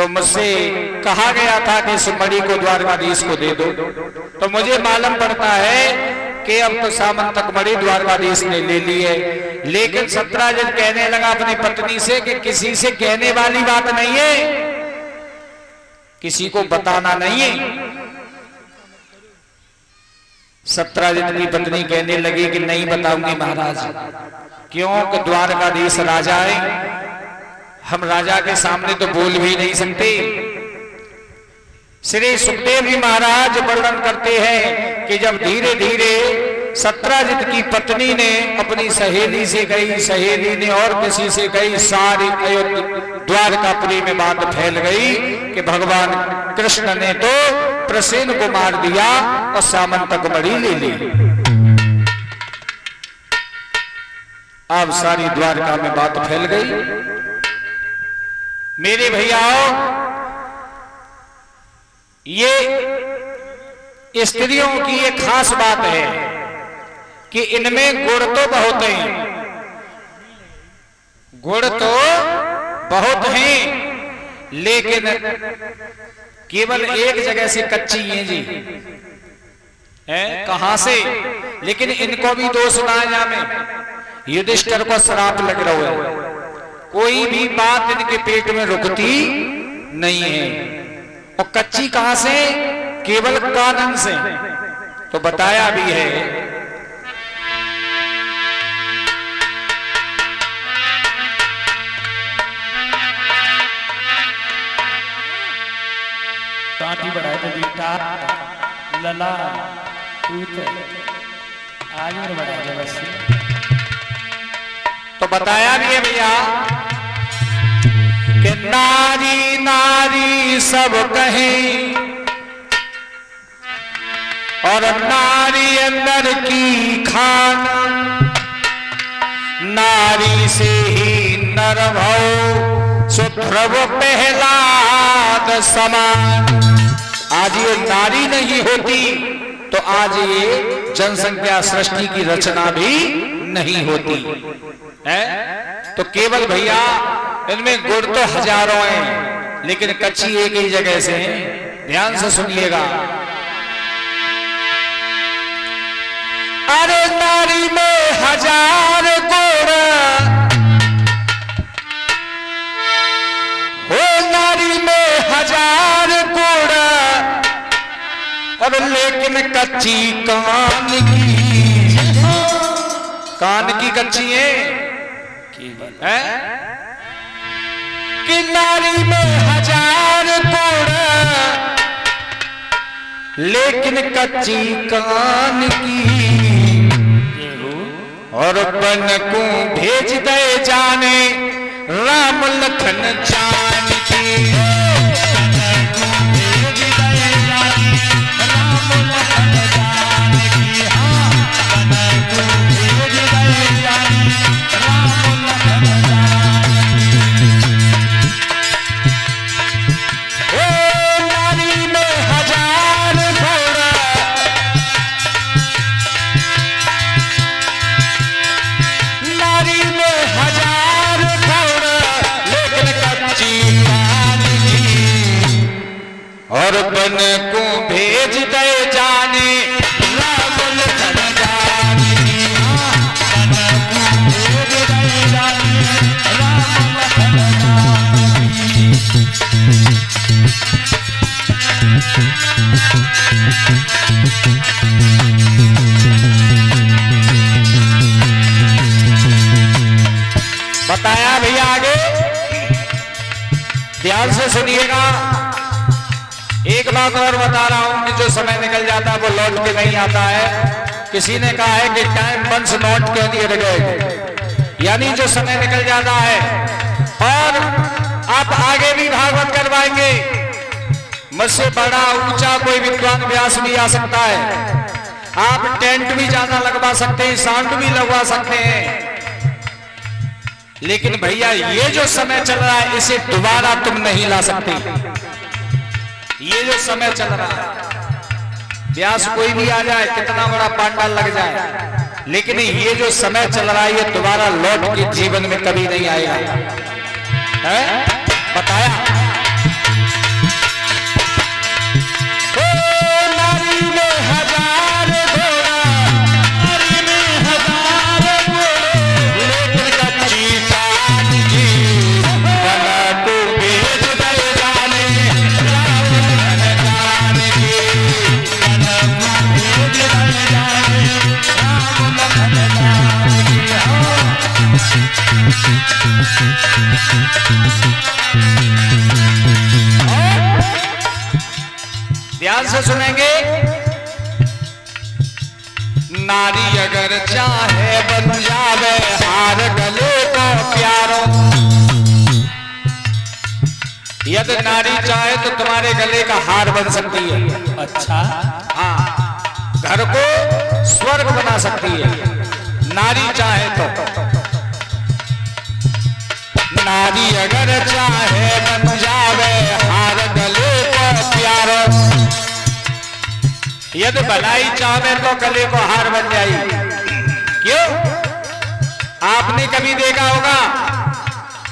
तो मुझसे कहा गया था कि इस मणि को द्वारकाधीश को दे दो। तो मुझे मालूम पड़ता है कि अब तो सामंतक मणि द्वारकाधीश ने ले ली है। लेकिन सत्राजित कहने लगा अपनी पत्नी से कि किसी से कहने वाली बात नहीं है, किसी को बताना नहीं है। सत्राजित की पत्नी कहने लगी कि नहीं बताऊंगी महाराज। क्यों? कि द्वारकाधीश राजा है, हम राजा के सामने तो बोल भी नहीं सकते। श्री सुखदेव जी महाराज वर्णन करते हैं कि जब धीरे धीरे सत्राजित की पत्नी ने अपनी सहेली से कही, सहेली ने और किसी से कही, सारी अयोध्या द्वारकापुरी में बात फैल गई कि भगवान कृष्ण ने तो प्रसेन को मार दिया और सामंतक मणि ले ली। अब सारी द्वारका में बात फैल गई। मेरे भैयाओ, ये स्त्रियों की एक खास बात है कि इनमें गुण तो बहुत हैं, गुण तो बहुत हैं, लेकिन केवल एक जगह से कच्ची हैं जी। है कहां से? लेकिन इनको भी दोष ना जाने। युधिष्ठिर को श्राप लग रहा है, कोई भी बात इनके पेट में रुकती नहीं है। और कच्ची कहां से? केवल कानन से। तो बताया भी है बढ़ाए तो बेटा लला आज और बढ़ाए बस। तो बताया भी है भैया कि नारी नारी सब कहें और नारी अंदर की खान, नारी से ही नर भव सुध्रव प्रहलाद समान। आज ये नारी नहीं होती तो आज ये जनसंख्या सृष्टि की रचना भी नहीं होती है। तो केवल भैया इनमें गुण तो हजारों हैं, लेकिन कच्ची एक ही जगह से है। ध्यान से सुनिएगा। अरे नारी में हजार गुण, हो नारी में हजार गुण, और लेकिन कच्ची कान की, कान की कच्ची है कि नारी में हजार गुण, लेकिन कच्ची कान की, और बन को भेज दे जाने राम लखन जान की। और बन को भेज दे जाने राम लखन जान की, बन को भेज दे जाने राम लखन जान की। बताया भैया आगे ध्यान से सुनिएगा। एक बात और बता रहा हूं कि जो समय निकल जाता है वो लौट के नहीं आता है। किसी ने कहा है कि टाइम वंस नॉट क्यों नहीं गए, यानी जो समय निकल जाता है। और आप आगे भी भागवत करवाएंगे, मुझसे बड़ा ऊंचा कोई विद्वान व्यास भी आ सकता है। आप टेंट भी ज्यादा लगवा सकते हैं, साउंड भी लगवा सकते हैं, लेकिन भैया ये जो समय चल रहा है इसे दोबारा तुम नहीं ला सकते। ये जो समय चल रहा है, व्यास कोई भी आ जाए, कितना बड़ा पांडाल लग जाए, लेकिन ये जो समय चल रहा है ये दोबारा लौट के जीवन में कभी नहीं आएगा। है? बताया से सुनेंगे। नारी अगर चाहे बन जावे हार गले को प्यारो। यदि नारी चाहे तो तुम्हारे गले का हार बन सकती है। अच्छा। हाँ, घर को स्वर्ग बना सकती है नारी चाहे तो। नारी अगर चाहे बन जावे हार गले को प्यारो। यदि भलाई चाहे तो गले को हार बन जाएगी। क्यों? आपने कभी देखा होगा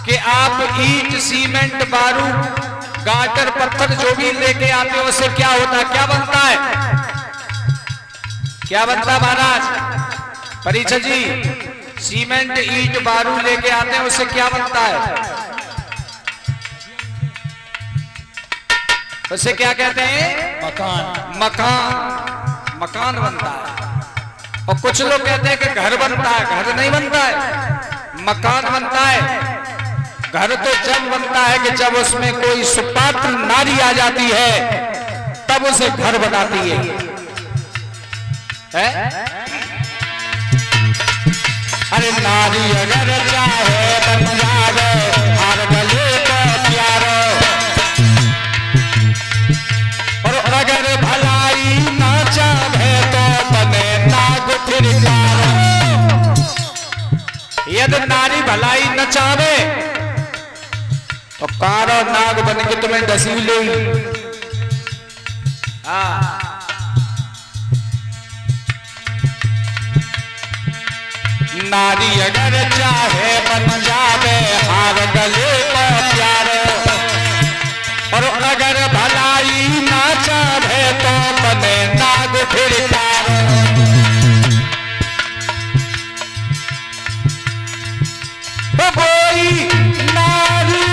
कि आप ईंट सीमेंट बारू गाटर पत्थर जो भी लेके आते हो उससे क्या होता है, क्या बनता है, क्या बनता है महाराज परीक्षा जी? सीमेंट ईंट बारू लेके आते हैं उससे क्या बनता है? उससे क्या कहते हैं? मकान। मकान, मकान बनता है। और कुछ लोग कहते हैं कि घर बनता है। घर नहीं बनता है, मकान बनता है। घर तो जब बनता है कि जब उसमें कोई सुपात्र नारी आ जाती है तब उसे घर बनाती है? अरे नारी अगर चाहे बन जावे हार गले को प्यारो। और अगर भलाई ना चाहे तो बने नाग फिरकारो। यदि नारी भलाई न चाहे तो कार और नाग बन के तुम्हें डसी ले। नारी अगर चाहे बन जावे हार गले को प्यारो। और अगर भलाई ना चाहे तो बने नाग फिरकारो। तो कोई नारी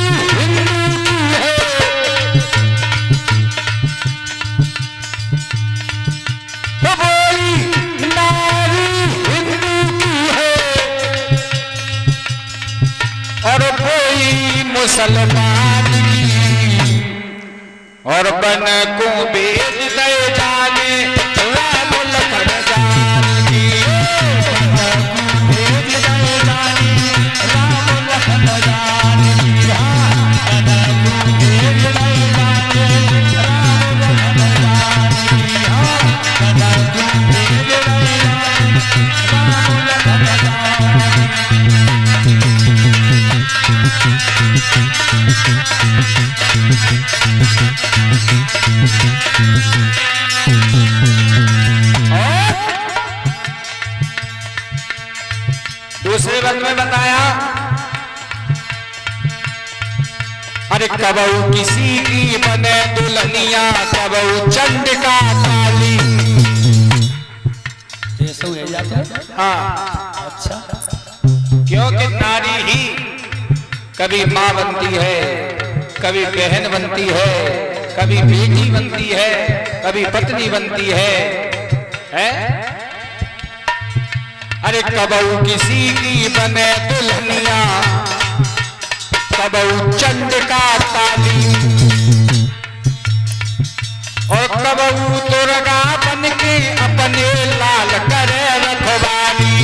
मुसलमान की और बन को बेच दे जाने राम लखन जान की। बन को बेच दे जाने राम लखन जान की। बन को बेच दे जाने राम लखन जान की। बन को बेच दे जाने राम लखन जान दूसरे बंद में बताया। अरे कबहू किसी की बने दुल्हनिया कबहू चंडिका काली। हाँ, अच्छा। क्योंकि नारी ही कभी माँ बनती है, कभी बहन बनती है, कभी बेटी बनती है, कभी पत्नी बनती है? अरे कबहू किसी की बने दुल्हनिया कबहू चंडिका काली। और कबहू दुर्गा बन के अपने लाल करे रखवाली।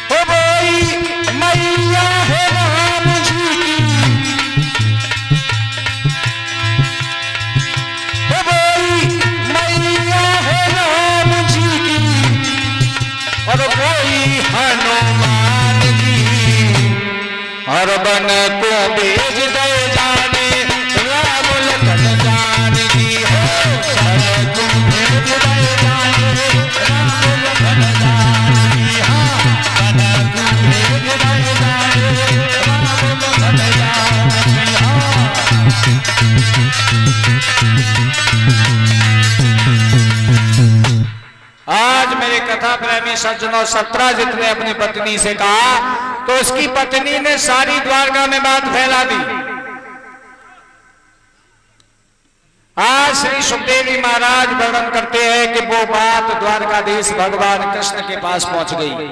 हो गई मैया है राम जी की। हो गई मैया है राम जी की। और कोई हनुमान जी। और बन को बेच दे जाने राम लखन जान की। बन को बेच दे जाने राम लखन जान की। बन को बेच दे जाने राम लखन जान की। आज मेरे कथा प्रेमी सज्जनों 17 जितने अपनी पत्नी से कहा तो उसकी पत्नी ने सारी द्वारका में बात फैला दी। आज श्री सुखदेव जी महाराज वर्णन करते हैं कि वो बात द्वारकाधीश भगवान कृष्ण के पास पहुंच गई।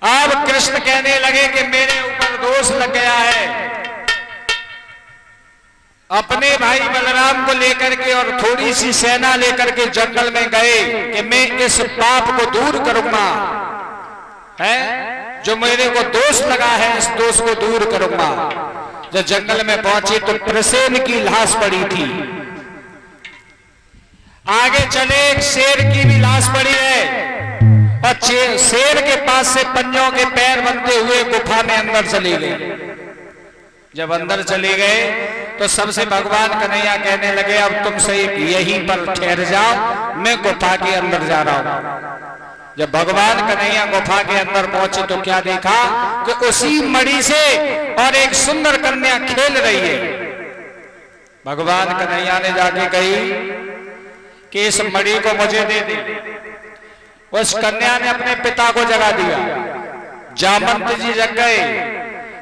अब कृष्ण कहने लगे कि मेरे ऊपर दोष लग गया है। अपने भाई बलराम को लेकर के और थोड़ी सी सेना लेकर के जंगल में गए कि मैं इस पाप को दूर करूंगा, है जो मेरे को दोष लगा है इस दोष को दूर करूंगा। जब जंगल में पहुंचे तो प्रसेन की लाश पड़ी थी। आगे चले एक शेर की भी लाश पड़ी है और शेर के पास से पंजों के पैर बनते हुए गुफा में अंदर चले गए। जब अंदर चले गए तो सबसे भगवान कन्हैया कहने लगे अब तुम से यहीं पर ठहर जाओ, मैं गुफा के अंदर जा रहा हूं। जब भगवान कन्हैया गुफा के अंदर पहुंचे तो क्या देखा कि उसी मणि से और एक सुंदर कन्या खेल रही है। भगवान कन्हैया ने जाके कही कि इस मणि को मुझे दे दे। उस कन्या ने अपने पिता को जगा दिया। जामंत जी जग गए।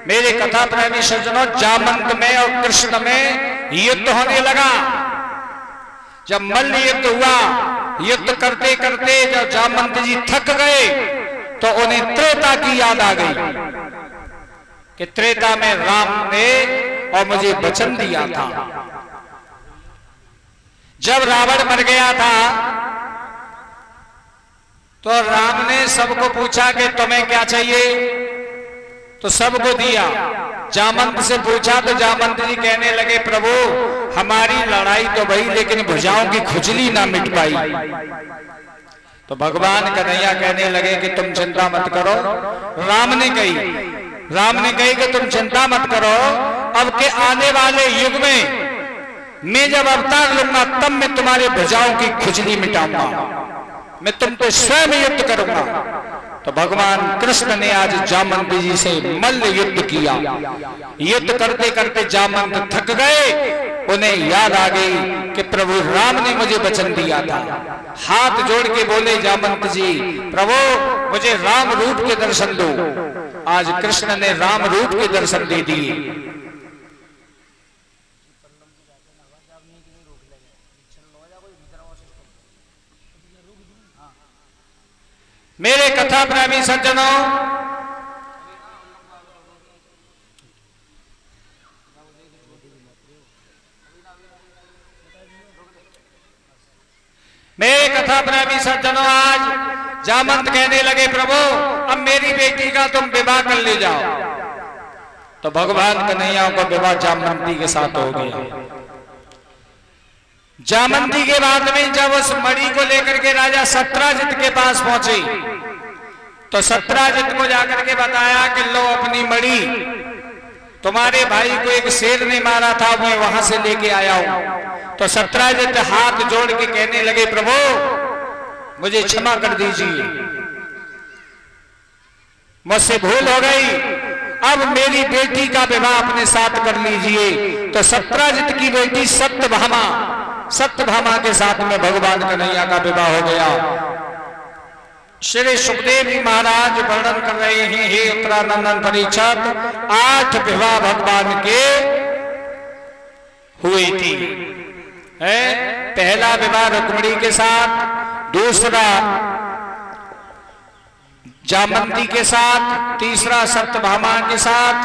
मेरे कथा प्रेमी सज्जनों, जामंत में और कृष्ण में युद्ध होने लगा। जब मल्ल युद्ध हुआ, युद्ध करते करते जब जामंत जी थक गए तो उन्हें त्रेता की याद आ गई कि त्रेता में राम ने और मुझे वचन दिया था। जब रावण मर गया था तो राम ने सबको पूछा कि तुम्हें क्या चाहिए, तो सबको दिया। जामंत से पूछा तो जामंत जी कहने लगे प्रभु हमारी लड़ाई तो भई लेकिन भुजाओं की खुजली ना मिट पाई। तो भगवान कन्हैया कहने लगे कि तुम चिंता मत करो। राम ने कही कि तुम चिंता मत करो, अब के आने वाले युग में मैं जब अवतार लूंगा तब मैं तुम्हारे भुजाओं की खुजली मिटाऊंगा, मैं तुम पे स्वयं युद्ध करूंगा। तो भगवान कृष्ण ने आज जामंत जी से मल्ल युद्ध किया। युद्ध करते करते जामंत थक गए। उन्हें याद आ गई कि प्रभु राम ने मुझे वचन दिया था। हाथ जोड़ के बोले जामंत जी प्रभु मुझे राम रूप के दर्शन दो। आज कृष्ण ने राम रूप के दर्शन दे दिए। मेरे कथा प्रेमी सज्जनों, मेरे कथा प्रेमी सज्जनों, आज जामंत कहने लगे प्रभु अब मेरी बेटी का तुम विवाह कर ले जाओ। तो भगवान कन्हैया को विवाह जामंती के साथ हो गया। जामंती के बाद में जब उस मणि को लेकर के राजा सत्राजित के पास पहुंचे तो सत्राजित को जाकर के बताया कि लो अपनी मणि, तुम्हारे भाई को एक शेर ने मारा था, मैं वहां से लेके आया हूं। तो सत्राजित हाथ जोड़ के कहने लगे प्रभु मुझे क्षमा कर दीजिए, मुझसे भूल हो गई, अब मेरी बेटी का विवाह अपने साथ कर लीजिए। तो सत्राजित की बेटी सत्यभामा के साथ में भगवान कन्हैया का विवाह हो गया। श्री सुखदेव जी महाराज वर्णन कर रहे हैं हे उत्तरानंदन परीक्षित 8 विवाह भगवान के हुई थी। पहला विवाह रुक्मिणी के साथ, दूसरा जामंती के साथ, तीसरा सत्यभामा के साथ,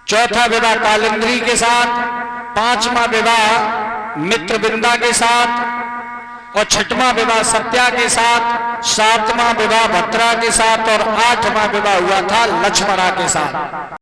चौथा विवाह कालिंदी के साथ, पांचवा विवाह मित्रविंदा के साथ और छठवां विवाह सत्या के साथ, सातवां विवाह भद्रा के साथ और 8वां विवाह हुआ था लक्ष्मणा के साथ।